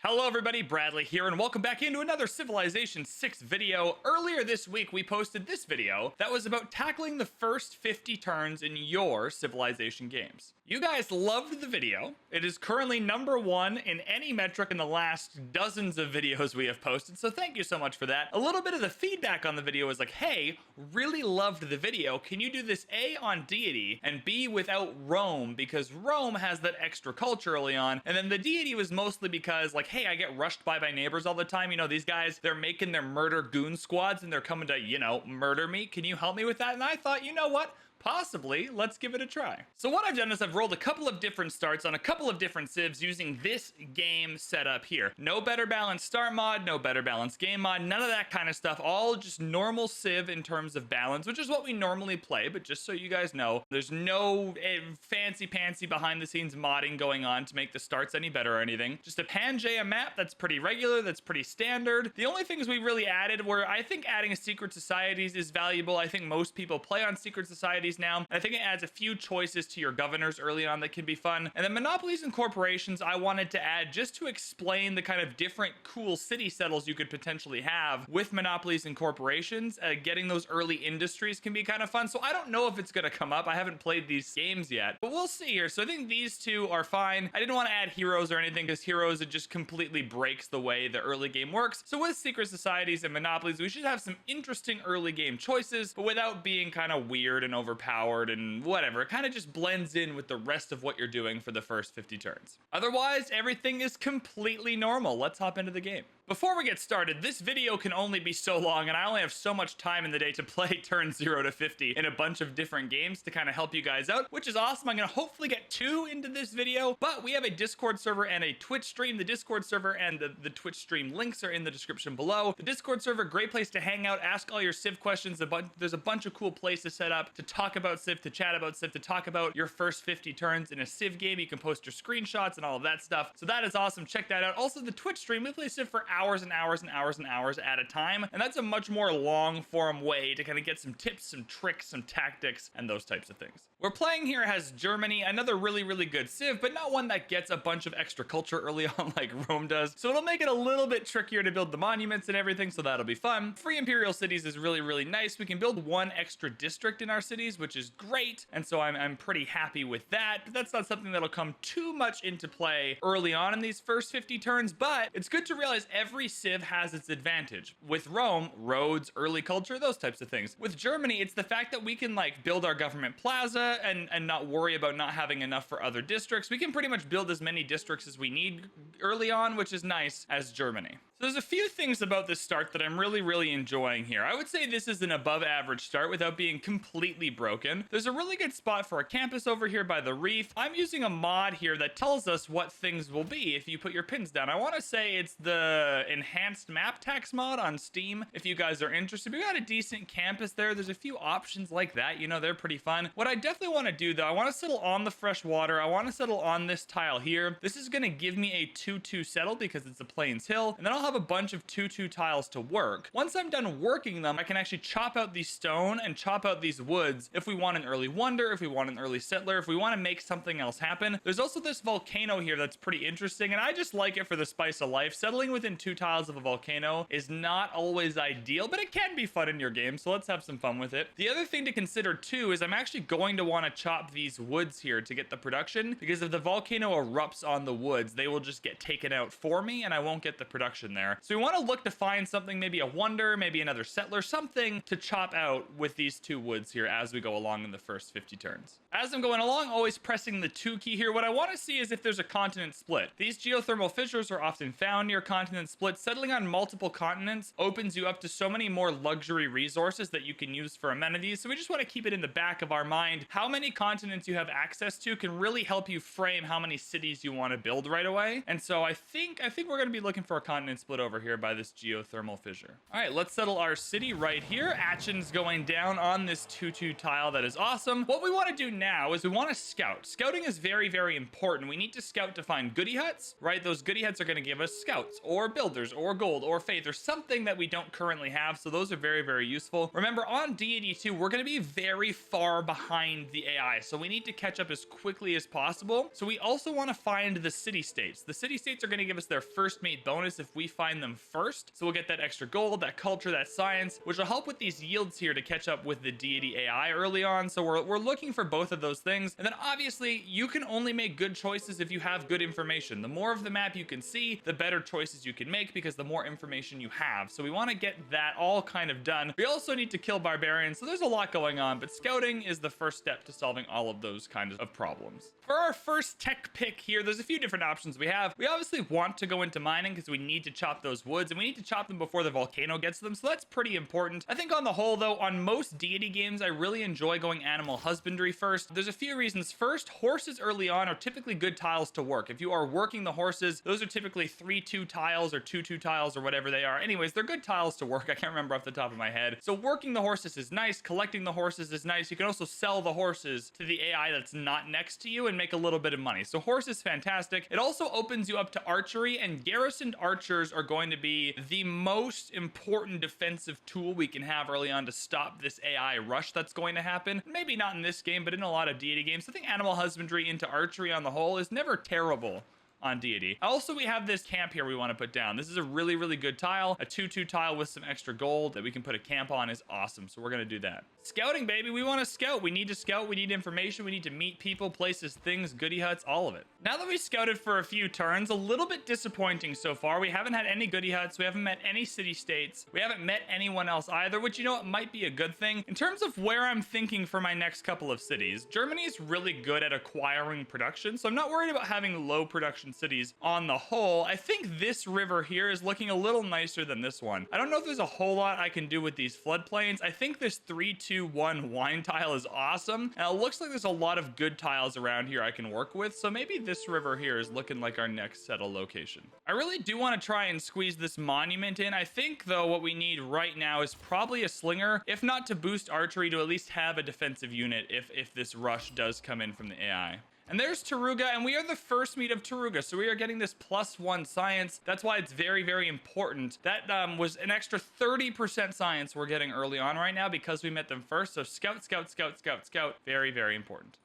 Hello everybody, Bradley here, and welcome back into another Civilization VI video. Earlier this week, we posted this video that was about tackling the first 50 turns in your Civilization games. You guys loved the video. It is currently #1 in any metric in the last dozens of videos we have posted, so thank you so much for that. A little bit of the feedback on the video was like, hey, really loved the video. Can you do this A on Deity and B without Rome? Because Rome has that extra culture early on, and then the Deity was mostly because, like, hey, I get rushed by my neighbors all the time. You know, these guys, they're making their murder goon squads and they're coming to, you know, murder me. Can you help me with that? And I thought, you know what? Possibly, let's give it a try. So what I've done is I've rolled a couple of different starts on a couple of different civs using this game setup here. No better balanced start mod, no better balanced game mod, none of that kind of stuff. All just normal civ in terms of balance, which is what we normally play. But just so you guys know, there's no fancy-pantsy behind-the-scenes modding going on to make the starts any better or anything. Just a Pangaea map that's pretty regular, that's pretty standard. The only things we really added were, I think adding secret societies is valuable. I think most people play on secret societies now. I think it adds a few choices to your governors early on that can be fun. And then monopolies and corporations I wanted to add just to explain the kind of different cool city settles you could potentially have with monopolies and corporations. Getting those early industries can be kind of fun. So I don't know if it's going to come up. I haven't played these games yet, but we'll see here. So I think these two are fine. I didn't want to add heroes or anything because heroes, it just completely breaks the way the early game works. So with secret societies and monopolies, we should have some interesting early game choices, but without being kind of weird and overpowered and whatever. It kind of just blends in with the rest of what you're doing for the first 50 turns. Otherwise, everything is completely normal. Let's hop into the game. Before we get started, this video can only be so long, and I only have so much time in the day to play turn 0 to 50 in a bunch of different games to kind of help you guys out, which is awesome. I'm going to hopefully get 2 into this video, but we have a Discord server and a Twitch stream. The Discord server and the Twitch stream links are in the description below. The Discord server, great place to hang out, ask all your Civ questions. There's a bunch of cool places set up to talk about Civ, to chat about Civ, to talk about your first 50 turns in a Civ game. You can post your screenshots and all of that stuff. So that is awesome. Check that out. Also, the Twitch stream, we play Civ for hours and hours and hours and hours at a time, and that's a much more long form way to kind of get some tips, some tricks, some tactics, and those types of things. We're playing here as Germany, another really good civ, but not one that gets a bunch of extra culture early on like Rome does, so it'll make it a little bit trickier to build the monuments and everything, so that'll be fun. Free imperial cities is really nice. We can build 1 extra district in our cities, which is great, and so I'm pretty happy with that, but that's not something that'll come too much into play early on in these first 50 turns. But it's good to realize every civ has its advantage. With Rome, roads, early culture, those types of things. With Germany, it's the fact that we can like build our government plaza and not worry about not having enough for other districts. We can pretty much build as many districts as we need early on, which is nice as Germany. So there's a few things about this start that I'm really enjoying here. I would say this is an above average start without being completely broken. There's a really good spot for a campus over here by the reef. I'm using a mod here that tells us what things will be if you put your pins down. I want to say it's the enhanced map tax mod on Steam if you guys are interested. We got a decent campus there. There's a few options like that, you know, they're pretty fun. What I definitely want to do though, I want to settle on the fresh water. I want to settle on this tile here. This is going to give me a 2-2 settle because it's a plains hill, and then I'll have a bunch of 2-2 tiles to work. Once I'm done working them, I can actually chop out these stone and chop out these woods if we want an early wonder, if we want an early settler, if we want to make something else happen. There's also this volcano here that's pretty interesting, and I just like it for the spice of life. Settling within 2 tiles of a volcano is not always ideal, but it can be fun in your game, so let's have some fun with it. The other thing to consider too is I'm actually going to want to chop these woods here to get the production, because if the volcano erupts on the woods, they will just get taken out for me and I won't get the production there. So we want to look to find something, maybe a wonder, maybe another settler, something to chop out with these 2 woods here as we go along in the first 50 turns. As I'm going along, always pressing the 2 key here, what I want to see is if there's a continent split. These geothermal fissures are often found near continent splits. Settling on multiple continents opens you up to so many more luxury resources that you can use for amenities, so we just want to keep it in the back of our mind. How many continents you have access to can really help you frame how many cities you want to build right away, and so I think we're going to be looking for a continent split over here by this geothermal fissure. All right, let's settle our city right here. Action's going down on this 2-2 tile. That is awesome. What we want to do now is we want to scout. Scouting is very, very important. We need to scout to find goodie huts, right? Those goodie huts are going to give us scouts or builders or gold or faith or something that we don't currently have. So those are very, very useful. Remember, on Deity 2, we're going to be very far behind the AI. So we need to catch up as quickly as possible. So we also want to find the city-states. The city-states are going to give us their first mate bonus if we find them first. So we'll get that extra gold, that culture, that science, which will help with these yields here to catch up with the Deity AI early on. So we're looking for both of those things. And then obviously you can only make good choices if you have good information. The more of the map you can see, the better choices you can make because the more information you have. So we want to get that all kind of done. We also need to kill barbarians. So there's a lot going on, but scouting is the first step to solving all of those kinds of problems. For our first tech pick here, there's a few different options we have. We obviously want to go into mining because we need to chop those woods and we need to chop them before the volcano gets to them. So that's pretty important. I think on the whole though, on most Deity games, I really enjoy going animal husbandry first. There's a few reasons. First, horses early on are typically good tiles to work. If you are working the horses, those are typically 3-2 tiles or 2-2 tiles or whatever they are. Anyways, they're good tiles to work. I can't remember off the top of my head. So working the horses is nice. Collecting the horses is nice. You can also sell the horses to the AI that's not next to you and make a little bit of money. So horse is fantastic. It also opens you up to archery, and garrisoned archers are going to be the most important defensive tool we can have early on to stop this AI rush that's going to happen. Maybe not in this game, but in a lot of Deity games. I think animal husbandry into archery on the whole is never terrible on Deity. Also, we have this camp here we want to put down. This is a really, really good tile. A 2-2 tile with some extra gold that we can put a camp on is awesome. So we're going to do that. Scouting, baby. We want to scout. We need to scout. We need information. We need to meet people, places, things, goodie huts, all of it. Now that we scouted for a few turns, a little bit disappointing so far. We haven't had any goodie huts. We haven't met any city-states. We haven't met anyone else either, which, you know, it might be a good thing. In terms of where I'm thinking for my next couple of cities, Germany is really good at acquiring production, so I'm not worried about having low production cities on the whole. I think this river here is looking a little nicer than this one. I don't know if there's a whole lot I can do with these floodplains. I think this 3-2-1 wine tile is awesome, and it looks like there's a lot of good tiles around here I can work with, so maybe this river here is looking like our next settle location. I really do want to try and squeeze this monument in. I think, though, what we need right now is probably a slinger, if not to boost archery, to at least have a defensive unit if this rush does come in from the AI. And there's Taruga, and we are the first meet of Taruga, so we are getting this +1 science. That's why it's very, very important. That was an extra 30% science we're getting early on right now because we met them first. So scout, scout, scout, scout, scout. Very, very important.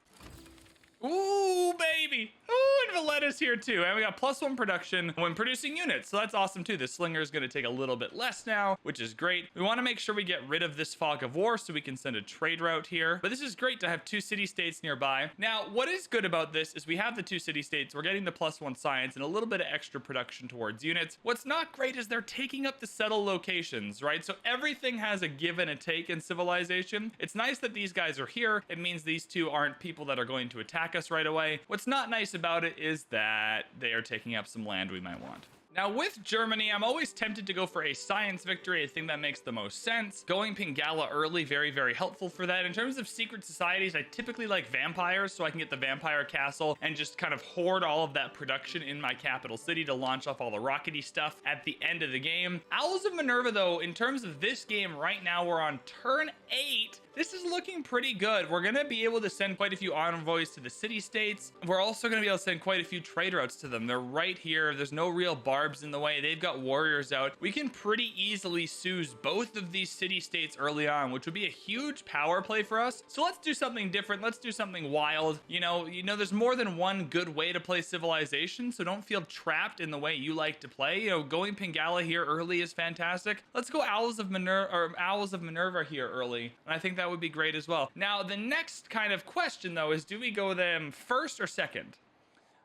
Ooh, baby. Ooh, and Valletta's here too. And we got +1 production when producing units. So that's awesome too. The slinger is going to take a little bit less now, which is great. We want to make sure we get rid of this fog of war so we can send a trade route here. But this is great to have 2 city-states nearby. Now, what is good about this is we have the 2 city-states. We're getting the +1 science and a little bit of extra production towards units. What's not great is they're taking up the settle locations, right? So everything has a give and a take in civilization. It's nice that these guys are here. It means these two aren't people that are going to attack us right away. What's not nice about it is that they are taking up some land we might want. Now with Germany, I'm always tempted to go for a science victory. I think that makes the most sense. Going Pingala early, very, very helpful for that. In terms of secret societies, I typically like vampires, so I can get the vampire castle and just kind of hoard all of that production in my capital city to launch off all the rockety stuff at the end of the game. Owls of Minerva, though, in terms of this game right now, we're on turn 8. This is looking pretty good. We're going to be able to send quite a few envoys to the city-states. We're also going to be able to send quite a few trade routes to them. They're right here. There's no real barbs in the way. They've got warriors out. We can pretty easily seize both of these city-states early on, which would be a huge power play for us. So let's do something different. Let's do something wild. You know, there's more than one good way to play Civilization, so don't feel trapped in the way you like to play. You know, going Pingala here early is fantastic. Let's go Owls of Minerva here early, and I think that would be great as well. Now, the next kind of question, though, is do we go them first or second?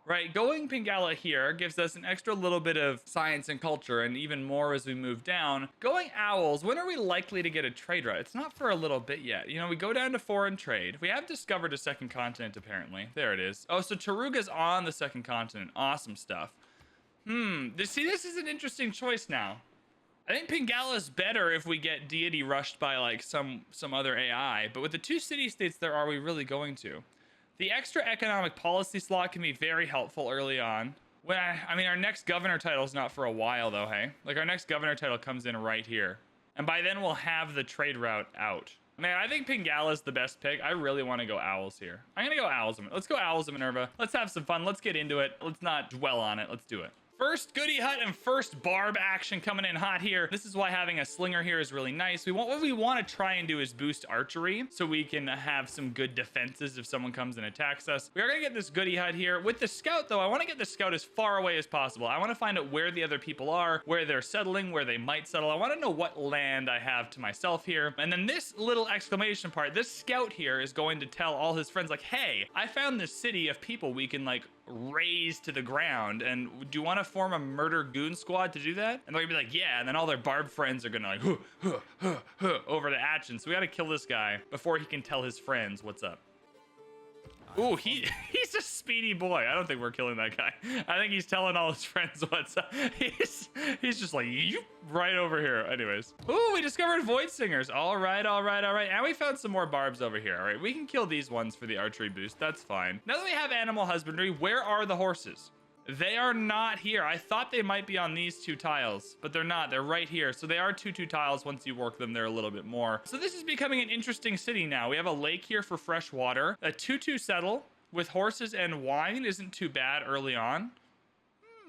Right, going Pingala here gives us an extra little bit of science and culture, and even more as we move down. Going Owls, when are we likely to get a trade route? It's not for a little bit yet. You know, we go down to foreign trade. We have discovered a second continent, apparently. There it is. Oh, so Taruga's on the second continent. Awesome stuff. This is an interesting choice now. I think Pingala is better if we get Deity rushed by like some other AI, but with the 2 city-states there, are we really going to? The extra economic policy slot can be very helpful early on. Well, I mean, our next governor title is not for a while, though, hey? Like, our next governor title comes in right here. And by then, we'll have the trade route out. Man, I think Pingala's the best pick. I really want to go Owls here. I'm going to go Owls. Let's go Owls of Minerva. Let's have some fun. Let's get into it. Let's not dwell on it. Let's do it. First goody hut and first barb action coming in hot here. This is why having a slinger here is really nice. What we want to try and do is boost archery so we can have some good defenses if someone comes and attacks us. We are going to get this goody hut here. With the scout, though, I want to get the scout as far away as possible. I want to find out where the other people are, where they're settling, where they might settle. I want to know what land I have to myself here. And then this little exclamation part, this scout here is going to tell all his friends, like, hey, I found this city of people we can, like, raise to the ground, and do you want to form a murder goon squad to do that? And they're gonna be like, yeah, and then all their barb friends are gonna like over to action. So we gotta kill this guy before he can tell his friends what's up. Ooh, he's a speedy boy. I don't think we're killing that guy. I think he's telling all his friends what's up. He's just like, you right over here. Anyways. Ooh, we discovered Void Singers. All right. And we found some more barbs over here. All right, we can kill these ones for the archery boost. That's fine. Now that we have animal husbandry, where are the horses? They are not here. I thought they might be on these 2 tiles, but they're not. They're right here. So they are 2 tiles. Once you work them, they're a little bit more. So this is becoming an interesting city now. We have a lake here for fresh water. A 2-2 settle with horses and wine isn't too bad early on.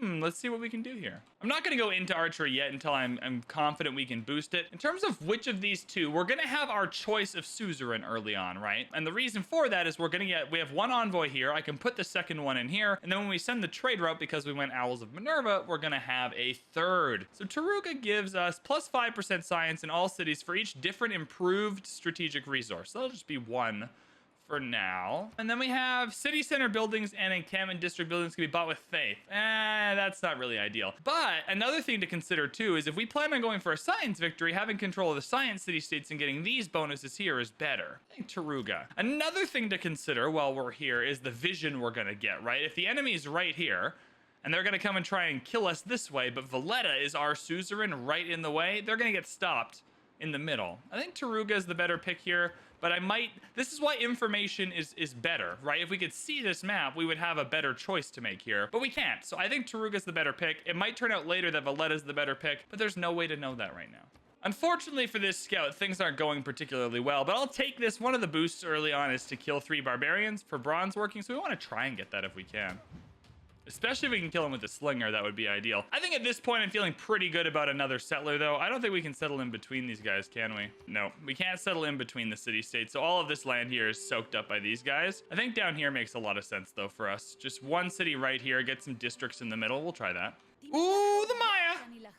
Let's see what we can do here. I'm not going to go into archery yet until I'm confident we can boost it. In terms of which of these 2, we're going to have our choice of suzerain early on, right? And the reason for that is we have 1 envoy here. I can put the second one in here. And then when we send the trade route, because we went Owls of Minerva, we're going to have a 3rd. So Taruga gives us plus 5% science in all cities for each different improved strategic resource. So that'll just be 1 for now. And then we have city center buildings and encampment district buildings can be bought with faith. That's not really ideal. But another thing to consider too is if we plan on going for a science victory, having control of the science city states and getting these bonuses here is better. I think Taruga. Another thing to consider while we're here is the vision we're gonna get, right? If the enemy's right here, and they're gonna come and try and kill us this way, but Valletta is our suzerain right in the way, they're gonna get stopped in the middle. I think Taruga is the better pick here. But this is why information is better, right? If we could see this map, we would have a better choice to make here, but we can't. So I think Taruga's the better pick. It might turn out later that Valletta's the better pick, but there's no way to know that right now. Unfortunately for this scout, things aren't going particularly well, but I'll take this. One of the boosts early on is to kill 3 barbarians for bronze working, so we want to try and get that if we can. Especially if we can kill him with a slinger, that would be ideal. I think at this point, I'm feeling pretty good about another settler, though. I don't think we can settle in between these guys, can we? No, we can't settle in between the city-states, so all of this land here is soaked up by these guys. I think down here makes a lot of sense, though, for us. Just 1 city right here, get some districts in the middle. We'll try that. Ooh, the Maya!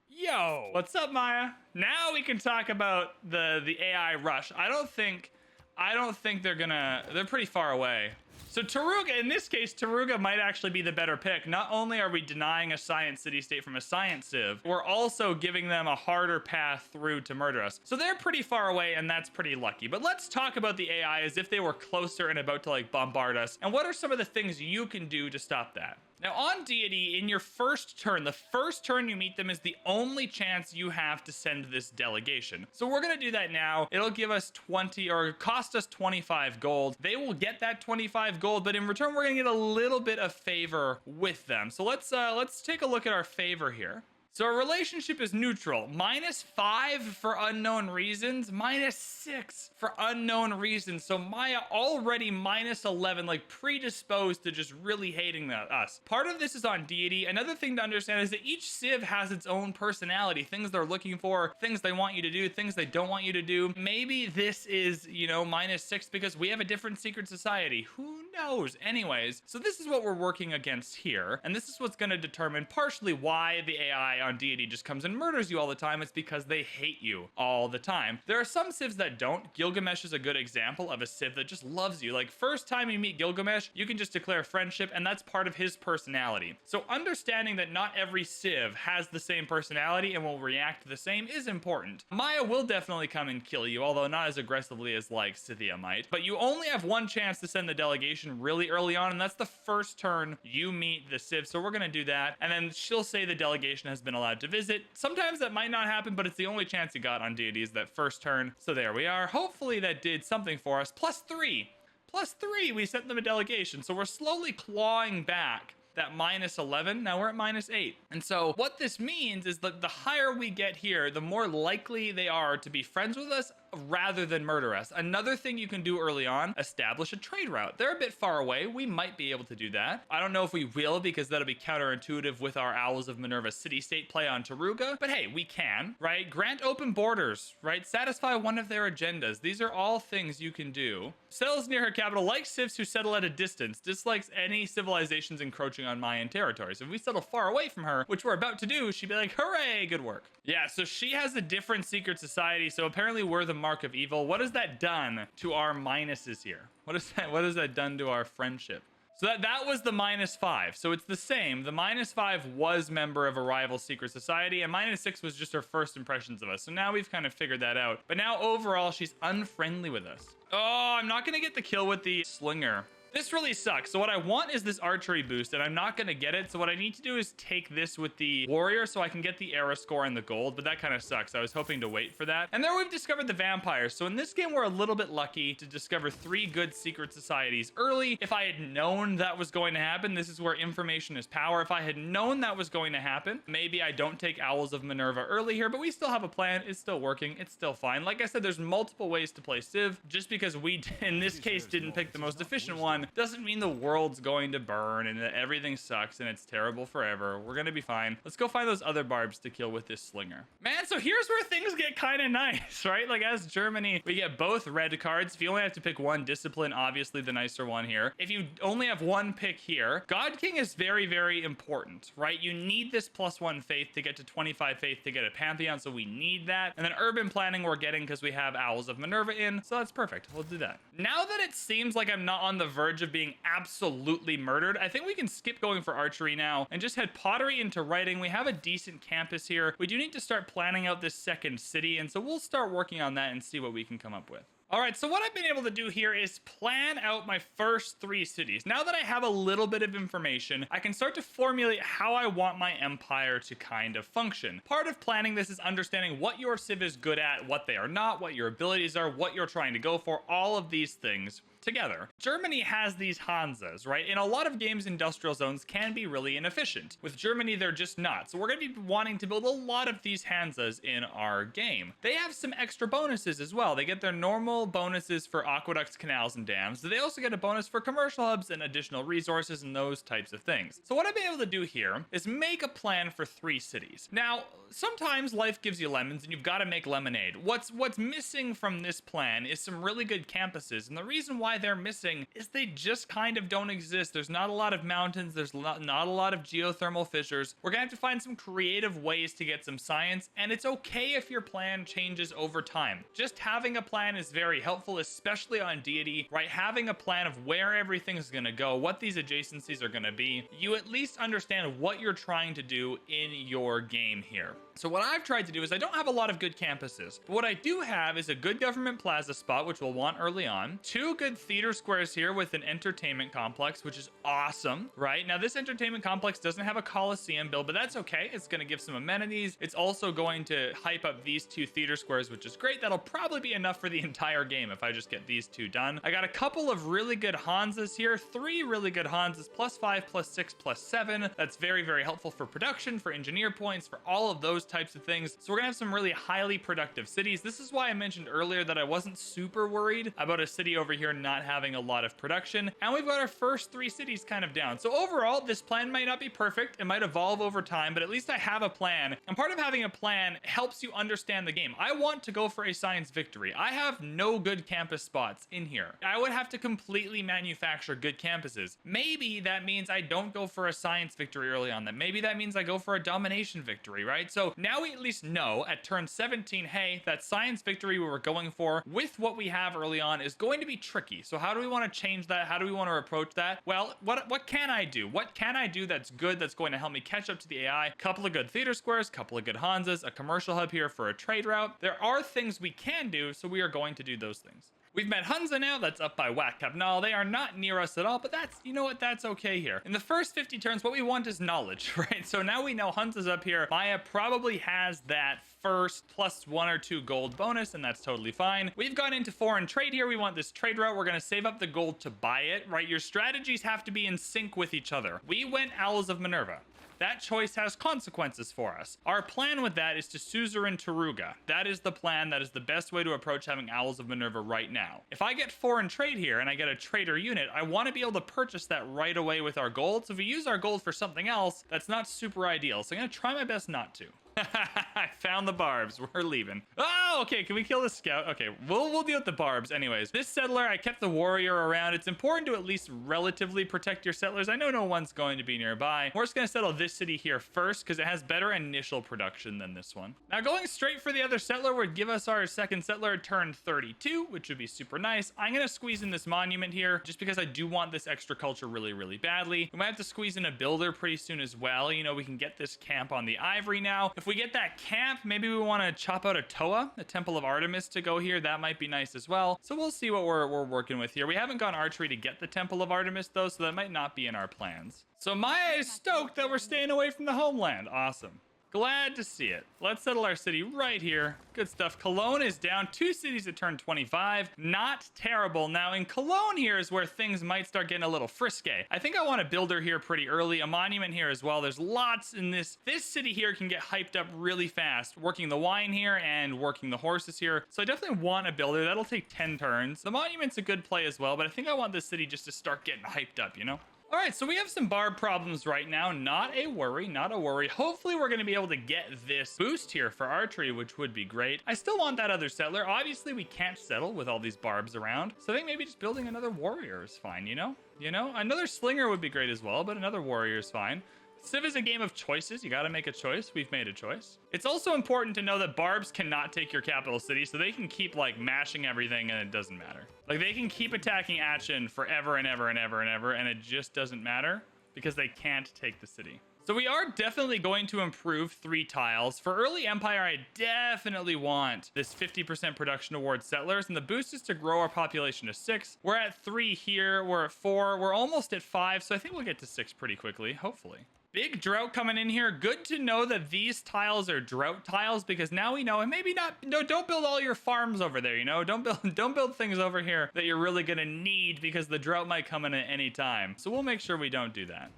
Yo! What's up, Maya? Now we can talk about the AI rush. I don't think they're pretty far away. So Taruga, in this case, Taruga might actually be the better pick. Not only are we denying a science city-state from a science civ, we're also giving them a harder path through to murder us. So they're pretty far away, and that's pretty lucky. But let's talk about the AI as if they were closer and about to, like, bombard us. And what are some of the things you can do to stop that? Now, on Deity, in your first turn, the first turn you meet them is the only chance you have to send this delegation. So we're going to do that now. It'll give us 20, or cost us 25 gold. They will get that 25 gold, but in return, we're going to get a little bit of favor with them. So let's take a look at our favor here. So our relationship is neutral. -5 for unknown reasons, -6 for unknown reasons. So Maya already -11, like predisposed to just really hating us. Part of this is on Deity. Another thing to understand is that each civ has its own personality, things they're looking for, things they want you to do, things they don't want you to do. Maybe this is, you know, -6 because we have a different secret society. Who knows? Anyways, so this is what we're working against here. And this is what's going to determine partially why the AI on Deity just comes and murders you all the time. It's because they hate you all the time. There are some civs that don't. Gilgamesh is a good example of a civ that just loves you. Like, first time you meet Gilgamesh, you can just declare friendship, and that's part of his personality. So understanding that not every civ has the same personality and will react the same is important. Maya will definitely come and kill you, although not as aggressively as, like, Scythia might. But you only have one chance to send the delegation really early on, and that's the first turn you meet the civ. So we're going to do that, and then she'll say the delegation has been allowed to visit. Sometimes that might not happen, but it's the only chance you got on deities that first turn. So there we are. Hopefully that did something for us. +3. +3, we sent them a delegation. So we're slowly clawing back that -11. Now we're at -8. And so what this means is that the higher we get here, the more likely they are to be friends with us rather than murder us. Another thing you can do early on, establish a trade route. They're a bit far away. We might be able to do that. I don't know if we will, because that'll be counterintuitive with our Owls of Minerva city-state play on Taruga, but hey, we can, right? Grant open borders, right? Satisfy one of their agendas. These are all things you can do. Settles near her capital, like civs who settle at a distance, dislikes any civilizations encroaching on Mayan territory. So if we settle far away from her, which we're about to do, she'd be like, hooray, good work. Yeah, so she has a different secret society, so apparently we're the mark of evil. What has that done to our minuses here? What has that done to our friendship? So that was the -5. So it's the same. The -5 was member of a rival secret society, and -6 was just her first impressions of us. So now we've kind of figured that out. But now overall, she's unfriendly with us. Oh, I'm not going to get the kill with the slinger. This really sucks. So what I want is this archery boost, and I'm not going to get it. So what I need to do is take this with the warrior so I can get the era score and the gold, but that kind of sucks. I was hoping to wait for that. And there we've discovered the vampires. So in this game, we're a little bit lucky to discover 3 good secret societies early. If I had known that was going to happen, this is where information is power. If I had known that was going to happen, maybe I don't take Owls of Minerva early here, but we still have a plan. It's still working. It's still fine. Like I said, there's multiple ways to play Civ. Just because we, in this case, didn't pick the most efficient one, doesn't mean the world's going to burn and that everything sucks and it's terrible forever. We're gonna be fine. Let's go find those other barbs to kill with this slinger. Man, so here's where things get kind of nice, right? Like as Germany, we get both red cards. If you only have to pick one discipline, obviously the nicer one here. If you only have one pick here, God King is very, very important, right? You need this +1 faith to get to 25 faith to get a Pantheon, so we need that. And then urban planning we're getting because we have Owls of Minerva in, so that's perfect. We'll do that. Now that it seems like I'm not on the verge of being absolutely murdered, I think we can skip going for archery now and just head pottery into writing. We have a decent campus here. We do need to start planning out this second city, and so we'll start working on that and see what we can come up with. All right, so what I've been able to do here is plan out my first 3 cities. Now that I have a little bit of information, I can start to formulate how I want my empire to kind of function. Part of planning this is understanding what your civ is good at, what they are not, what your abilities are, what you're trying to go for, all of these things together. Germany has these Hansas, right? In a lot of games, industrial zones can be really inefficient. With Germany, they're just not. So we're going to be wanting to build a lot of these Hansas in our game. They have some extra bonuses as well. They get their normal bonuses for aqueducts, canals, and dams. They also get a bonus for commercial hubs and additional resources and those types of things. So what I've been able to do here is make a plan for 3 cities. Now, sometimes life gives you lemons and you've got to make lemonade. What's missing from this plan is some really good campuses. And the reason why they're missing is they just kind of don't exist. There's not a lot of mountains. There's not a lot of geothermal fissures. We're gonna have to find some creative ways to get some science, and it's okay if your plan changes over time. Just having a plan is very helpful, especially on Deity, right? Having a plan of where everything's gonna go, what these adjacencies are gonna be. You at least understand what you're trying to do in your game here. So what I've tried to do is I don't have a lot of good campuses, but what I do have is a good government plaza spot, which we'll want early on, 2 good theater squares here with an entertainment complex, which is awesome, right? Now this entertainment complex doesn't have a Coliseum build, but that's okay. It's going to give some amenities. It's also going to hype up these 2 theater squares, which is great. That'll probably be enough for the entire game if I just get these 2 done. I got a couple of really good Hansas here, 3 really good Hansas, +5, +6, +7. That's very, very helpful for production, for engineer points, for all of those types of things. So we're gonna have some really highly productive cities. This is why I mentioned earlier that I wasn't super worried about a city over here not having a lot of production. And we've got our first 3 cities kind of down. So overall, this plan might not be perfect. It might evolve over time, but at least I have a plan. And part of having a plan helps you understand the game. I want to go for a science victory. I have no good campus spots in here. I would have to completely manufacture good campuses. Maybe that means I don't go for a science victory early on. Maybe that means I go for a domination victory, right? So now we at least know at turn 17, hey, that science victory we were going for with what we have early on is going to be tricky. So how do we want to change that? How do we want to approach that? Well, what can I do? What can I do that's good, that's going to help me catch up to the AI? Couple of good theater squares, couple of good Hansas, a commercial hub here for a trade route. There are things we can do, so we are going to do those things. We've met Hunza now. That's up by Whack Cabnal. They are not near us at all, but that's, you know what, that's okay here. In the first 50 turns, what we want is knowledge, right? So now we know Hunza's up here. Maya probably has that first plus 1 or 2 gold bonus, and that's totally fine. We've gone into foreign trade here. We want this trade route. We're going to save up the gold to buy it, right? Your strategies have to be in sync with each other. We went Owls of Minerva. That choice has consequences for us. Our plan with that is to suzerain Taruga. That is the plan. That is the best way to approach having Owls of Minerva right now. If I get foreign trade here and I get a trader unit, I want to be able to purchase that right away with our gold. So if we use our gold for something else, that's not super ideal. So I'm going to try my best not to. I found the barbs. We're leaving. Oh, okay. Can we kill the scout? Okay, we'll deal with the barbs. Anyways, this settler, I kept the warrior around. It's important to at least relatively protect your settlers. I know no one's going to be nearby. We're just going to settle this city here first because it has better initial production than this one. Now, going straight for the other settler would give us our second settler turn 32, which would be super nice. I'm going to squeeze in this monument here just because I do want this extra culture really, really badly. We might have to squeeze in a builder pretty soon as well. You know, we can get this camp on the ivory now. If we get that camp, maybe we want to chop out a Toa, the Temple of Artemis, to go here. That might be nice as well. So we'll see what we're working with here. We haven't gone archery to get the Temple of Artemis though, so that might not be in our plans. So Maya is stoked that we're staying away from the homeland. Awesome. Glad to see it. Let's settle our city right here. Good stuff. Cologne is down 2 cities at turn 25. Not terrible. Now in Cologne here is where things might start getting a little frisky. I think I want a builder here pretty early, a monument here as well. There's lots in this. This city here can get hyped up really fast, working the wine here and working the horses here. So I definitely want a builder. That'll take 10 turns. The monument's a good play as well, but I think I want this city just to start getting hyped up, you know? All right, so we have some barb problems right now. Not a worry, not a worry. Hopefully we're going to be able to get this boost here for archery, which would be great. I still want that other settler. Obviously, we can't settle with all these barbs around. So I think maybe just building another warrior is fine, you know? Another slinger would be great as well, but another warrior is fine. Civ is a game of choices. You got to make a choice. We've made a choice. It's also important to know that barbs cannot take your capital city, so they can keep like mashing everything and it doesn't matter. Like they can keep attacking Aachen forever and ever and ever and ever, and it just doesn't matter because they can't take the city. So we are definitely going to improve 3 tiles. For early Empire, I definitely want this 50% production towards settlers, and the boost is to grow our population to 6. We're at 3 here. We're at 4. We're almost at 5, so I think we'll get to 6 pretty quickly, hopefully. Big drought coming in here. Good to know that these tiles are drought tiles because now we know, and maybe not, no, don't build all your farms over there, you know? Don't build things over here that you're really gonna need because the drought might come in at any time. So we'll make sure we don't do that.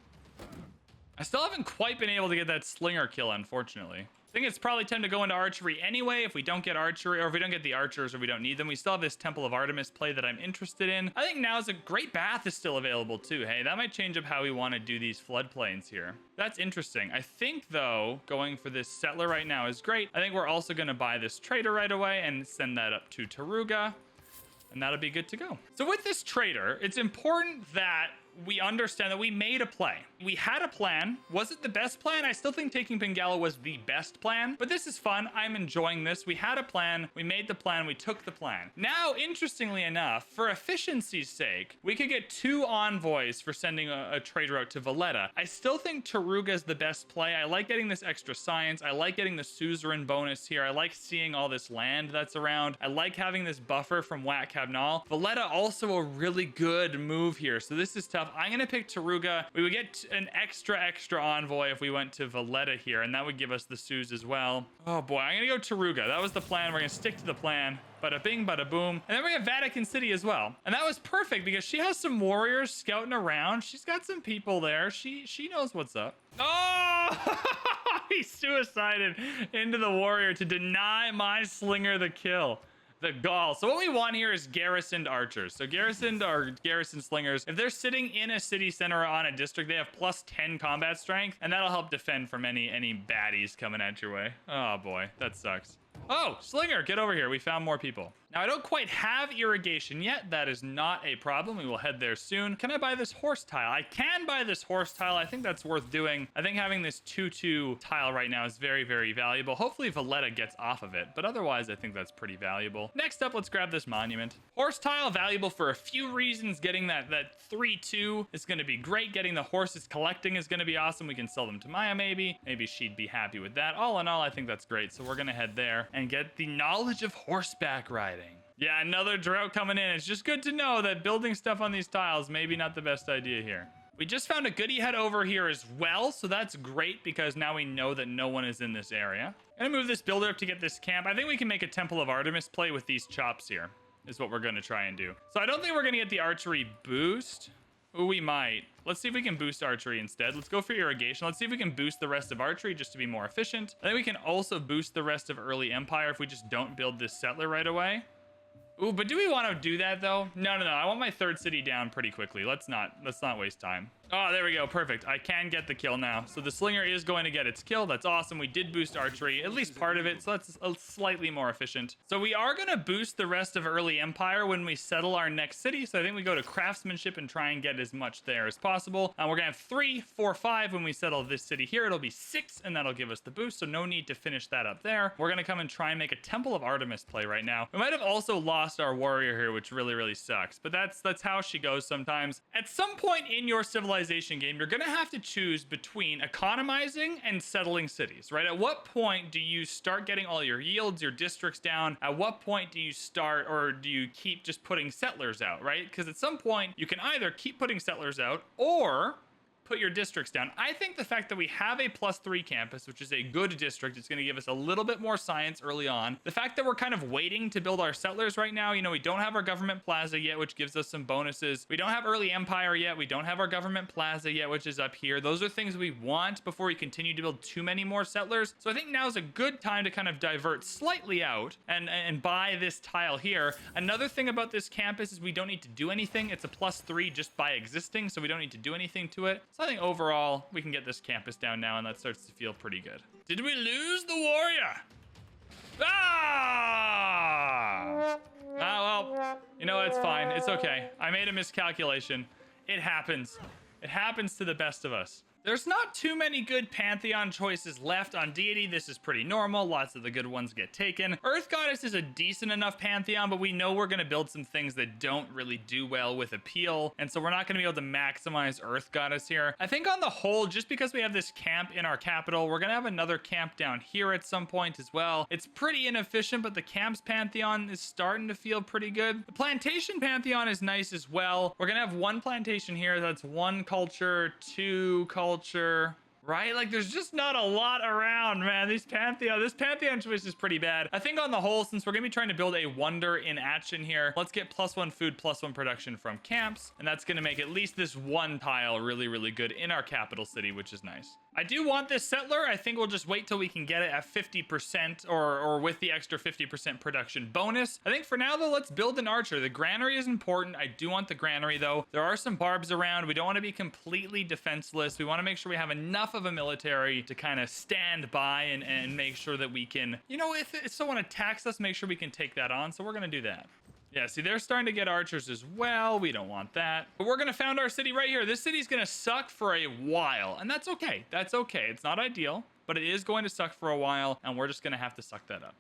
I still haven't quite been able to get that slinger kill, unfortunately. I think it's probably time to go into archery anyway. If we don't get archery, or if we don't get the archers, or we don't need them, we still have this Temple of Artemis play that I'm interested in. I think now is a great bath is still available too. Hey, that might change up how we want to do these floodplains here. That's interesting. I think though, going for this settler right now is great. I think we're also going to buy this trader right away and send that up to Taruga, and that'll be good to go. So with this trader, it's important that we understand that we made a play. We had a plan. Was it the best plan? I still think taking Pingala was the best plan, but this is fun. I'm enjoying this. We had a plan. We made the plan. We took the plan. Now, interestingly enough, for efficiency's sake, we could get 2 envoys for sending a trader out to Valletta. I still think Taruga is the best play. I like getting this extra science. I like getting the suzerain bonus here. I like seeing all this land that's around. I like having this buffer from Wat Cabnal. Valletta also a really good move here. So this is tough. I'm going to pick Taruga. We would get an extra envoy if we went to Valletta here, and that would give us the Suz as well. Oh boy, I'm going to go Taruga. That was the plan. We're going to stick to the plan. Bada bing, bada boom. And then we have Vatican City as well. And that was perfect because she has some warriors scouting around. She's got some people there. She knows what's up. Oh, he suicided into the warrior to deny my slinger the kill. The Gaul. So what we want here is garrisoned archers. So garrisoned or garrison slingers. If they're sitting in a city center or on a district, they have plus 10 combat strength, and that'll help defend from any baddies coming at your way. Oh boy, that sucks. Oh, Slinger, get over here. We found more people. Now, I don't quite have irrigation yet. That is not a problem. We will head there soon. Can I buy this horse tile? I can buy this horse tile. I think that's worth doing. I think having this 2-2 tile right now is very, very valuable. Hopefully, Valletta gets off of it, but otherwise, I think that's pretty valuable. Next up, let's grab this monument. Horse tile, valuable for a few reasons. Getting that 3-2 is going to be great. Getting the horses collecting is going to be awesome. We can sell them to Maya, maybe. Maybe she'd be happy with that. All in all, I think that's great. So we're going to head there and get the knowledge of horseback riding. Yeah, another drought coming in. It's just good to know that building stuff on these tiles maybe not the best idea here. We just found a goodie head over here as well, so that's great because now we know that no one is in this area. I'm gonna move this builder up to get this camp. I think we can make a Temple of Artemis play with these chops here, is what we're gonna try and do. So I don't think we're gonna get the archery boost. Ooh, we might. Let's see if we can boost archery instead. Let's go for irrigation. Let's see if we can boost the rest of archery just to be more efficient. I think we can also boost the rest of early empire if we just don't build this settler right away. Ooh, but do we want to do that though? No. I want my third city down pretty quickly. Let's not waste time. Oh, there we go. Perfect. I can get the kill now. So the slinger is going to get its kill. That's awesome. We did boost archery, at least part of it. So that's slightly more efficient. So we are going to boost the rest of early empire when we settle our next city. So I think we go to craftsmanship and try and get as much there as possible. We're going to have 3, 4, 5 when we settle this city here. It'll be 6 and that'll give us the boost. So no need to finish that up there. We're going to come and try and make a Temple of Artemis play right now. We might have also lost our warrior here, which really sucks. But that's how she goes sometimes. At some point in your civilization game, you're going to have to choose between economizing and settling cities, right? At what point do you start getting all your yields, your districts down? At what point do you start, or do you keep just putting settlers out, right? Because at some point you can either keep putting settlers out or put your districts down. I think the fact that we have a +3 campus, which is a good district, it's going to give us a little bit more science early on. The fact that we're kind of waiting to build our settlers right now, you know, we don't have our government plaza yet, which gives us some bonuses. We don't have early empire yet. We don't have our government plaza yet, which is up here. Those are things we want before we continue to build too many more settlers. So I think now is a good time to kind of divert slightly out and buy this tile here. Another thing about this campus is we don't need to do anything. It's a +3 just by existing, so we don't need to do anything to it. So I think overall, we can get this campus down now, and that starts to feel pretty good. Did we lose the warrior? Ah! Well, you know, it's fine. It's okay. I made a miscalculation. It happens. It happens to the best of us. There's not too many good Pantheon choices left on Deity. This is pretty normal. Lots of the good ones get taken. Earth Goddess is a decent enough Pantheon, but we know we're going to build some things that don't really do well with appeal. And so we're not going to be able to maximize Earth Goddess here. I think on the whole, just because we have this camp in our capital, we're going to have another camp down here at some point as well. It's pretty inefficient, but the camps Pantheon is starting to feel pretty good. The plantation Pantheon is nice as well. We're going to have 1 plantation here. That's 1 culture, 2 culture. Right? Like, there's just not a lot around, man. This Pantheon choice is pretty bad. I think on the whole, since we're gonna be trying to build a wonder in action here, let's get +1 food, +1 production from camps, and that's gonna make at least this 1 tile really good in our capital city, which is nice. I do want this settler. I think we'll just wait till we can get it at 50% or with the extra 50% production bonus. I think for now, though, let's build an archer. The granary is important. I do want the granary, though. There are some barbs around. We don't want to be completely defenseless. We want to make sure we have enough of a military to kind of stand by and make sure that we can, you know, if someone attacks us, make sure we can take that on. So we're going to do that. Yeah, see, they're starting to get archers as well. We don't want that. But we're going to found our city right here. This city's going to suck for a while, and that's okay. That's okay. It's not ideal, but it is going to suck for a while, and we're just going to have to suck that up.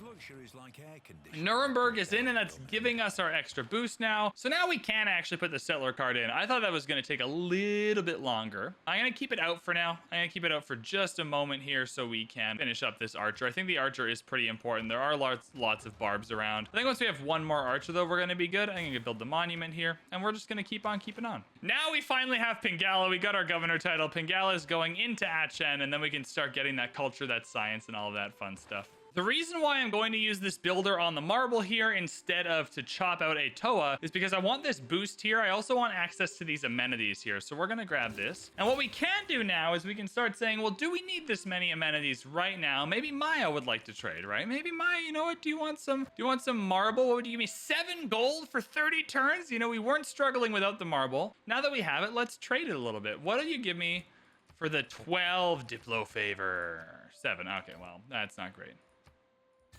Luxuries like air conditioning. Nuremberg is in, and that's giving us our extra boost now. So now we can actually put the settler card in. I thought that was going to take a little bit longer. I'm going to keep it out for now. I'm going to keep it out for just a moment here so we can finish up this archer. I think the archer is pretty important. There are lots of barbs around. I think once we have 1 more archer, though, we're going to be good. I'm going to build the monument here, and we're just going to keep on keeping on. Now we finally have Pingala. We got our governor title. Pingala is going into Aachen, and then we can start getting that culture, that science, and all of that fun stuff. The reason why I'm going to use this builder on the marble here instead of to chop out a Toa is because I want this boost here. I also want access to these amenities here. So we're going to grab this. And what we can do now is we can start saying, well, do we need this many amenities right now? Maybe Maya would like to trade, right? Maybe Maya, you know what? Do you want some marble? What would you give me? 7 gold for 30 turns? You know, we weren't struggling without the marble. Now that we have it, let's trade it a little bit. What do you give me for the 12 Diplo favor? 7. Okay, well, that's not great.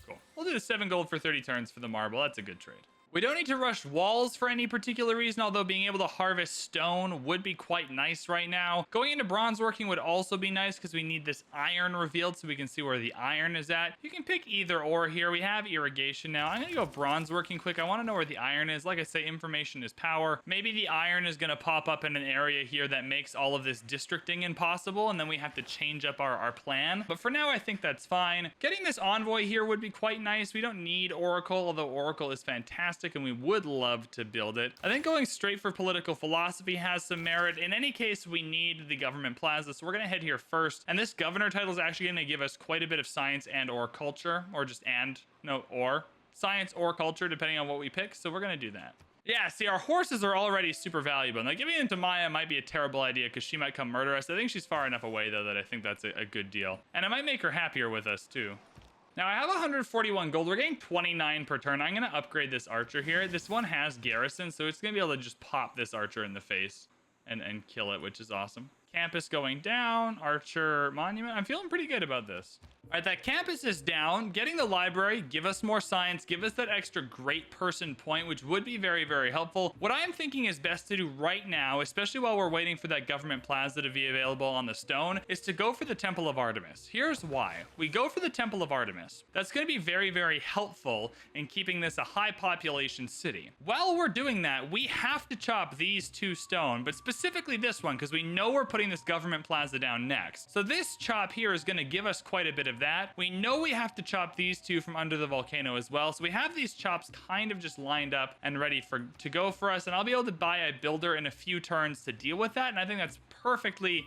Cool. We'll do the 7 gold for 30 turns for the marble. That's a good trade. We don't need to rush walls for any particular reason, although being able to harvest stone would be quite nice right now. Going into bronze working would also be nice because we need this iron revealed so we can see where the iron is at. You can pick either or here. We have irrigation now. I'm gonna go bronze working quick. I want to know where the iron is. Like I say, information is power. Maybe the iron is gonna pop up in an area here that makes all of this districting impossible, and then we have to change up our plan. But for now, I think that's fine. Getting this envoy here would be quite nice. We don't need Oracle, although Oracle is fantastic and we would love to build it. I think going straight for political philosophy has some merit. In any case, we need the government plaza, so we're gonna head here first. And this governor title is actually gonna give us quite a bit of science and or culture, or just or science or culture, depending on what we pick. So we're gonna do that. Yeah, see, our horses are already super valuable. And like giving them to Maya might be a terrible idea because she might come murder us. I think she's far enough away though that I think that's a good deal. And it might make her happier with us too. Now I have 141 gold. We're getting 29 per turn. I'm gonna upgrade this archer here. This one has garrison, so it's gonna be able to just pop this archer in the face and kill it, which is awesome. Campus going down, archer monument. I'm feeling pretty good about this. All right, that campus is down. Getting the library, give us more science, give us that extra great person point, which would be very, very helpful. What I'm thinking is best to do right now, especially while we're waiting for that government plaza to be available on the stone, is to go for the Temple of Artemis. Here's why. We go for the Temple of Artemis. That's going to be very, very helpful in keeping this a high population city. While we're doing that, we have to chop these 2 stone, but specifically this one, because we know we're putting this government plaza down next. So this chop here is going to give us quite a bit of that. We know we have to chop these 2 from under the volcano as well. So we have these chops kind of just lined up and ready to go for us. And I'll be able to buy a builder in a few turns to deal with that. And I think that's perfectly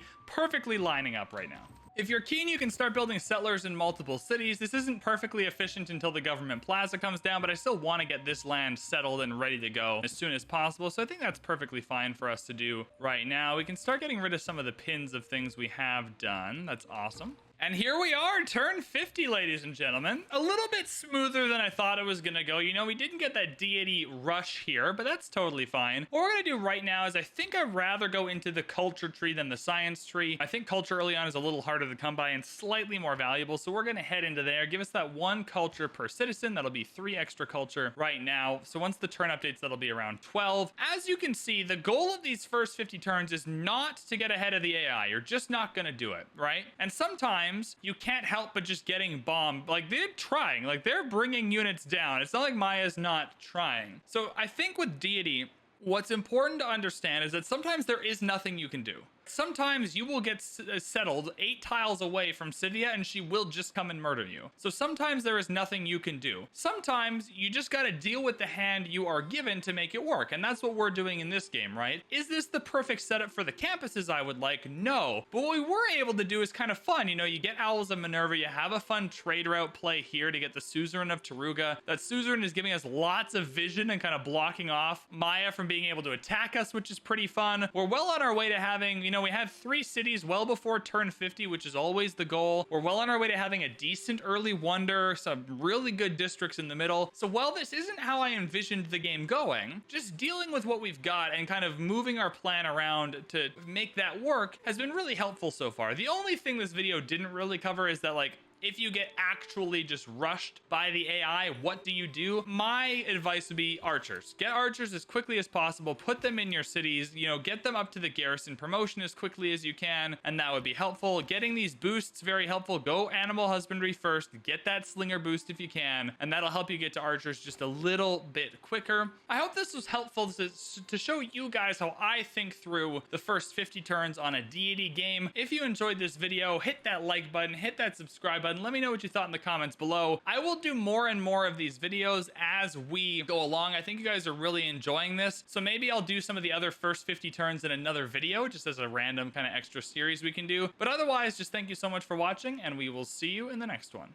lining up right now. If you're keen, you can start building settlers in multiple cities. This isn't perfectly efficient until the government plaza comes down, but I still want to get this land settled and ready to go as soon as possible. So I think that's perfectly fine for us to do right now. We can start getting rid of some of the pins of things we have done. That's awesome. And here we are, turn 50, ladies and gentlemen. A little bit smoother than I thought it was gonna go. You know, we didn't get that deity rush here, but that's totally fine. What we're gonna do right now is I think I'd rather go into the culture tree than the science tree. I think culture early on is a little harder to come by and slightly more valuable, so we're gonna head into there. Give us that 1 culture per citizen. That'll be 3 extra culture right now. So once the turn updates, that'll be around 12. As you can see, the goal of these first 50 turns is not to get ahead of the AI. You're just not gonna do it, right? And sometimes you can't help but just getting bombed. Like, they're trying, like they're bringing units down. It's not like Maya's not trying. So I think with Deity, what's important to understand is that sometimes there is nothing you can do. Sometimes you will get settled 8 tiles away from Scythia and she will just come and murder you. So sometimes there is nothing you can do. Sometimes you just got to deal with the hand you are given to make it work. And that's what we're doing in this game, right? Is this the perfect setup for the campuses I would like? No. But what we were able to do is kind of fun. You know, you get Owls of Minerva, you have a fun trade route play here to get the Suzerain of Taruga. That Suzerain is giving us lots of vision and kind of blocking off Maya from being able to attack us, which is pretty fun. We're well on our way to having, you know, we have 3 cities well before turn 50, which is always the goal. We're well on our way to having a decent early wonder, some really good districts in the middle. So while this isn't how I envisioned the game going, just dealing with what we've got and kind of moving our plan around to make that work has been really helpful so far. The only thing this video didn't really cover is that, like, if you get actually just rushed by the AI, what do you do? My advice would be archers. Get archers as quickly as possible, put them in your cities, you know, get them up to the garrison promotion as quickly as you can, and that would be helpful. Getting these boosts, very helpful. Go animal husbandry first, get that slinger boost if you can, and that'll help you get to archers just a little bit quicker. I hope this was helpful to show you guys how I think through the first 50 turns on a deity game. If you enjoyed this video, hit that like button, hit that subscribe button. Let me know what you thought in the comments below. I will do more and more of these videos as we go along. I think you guys are really enjoying this, so maybe I'll do some of the other first 50 turns in another video, just as a random kind of extra series we can do. But otherwise, just thank you so much for watching, and we will see you in the next one.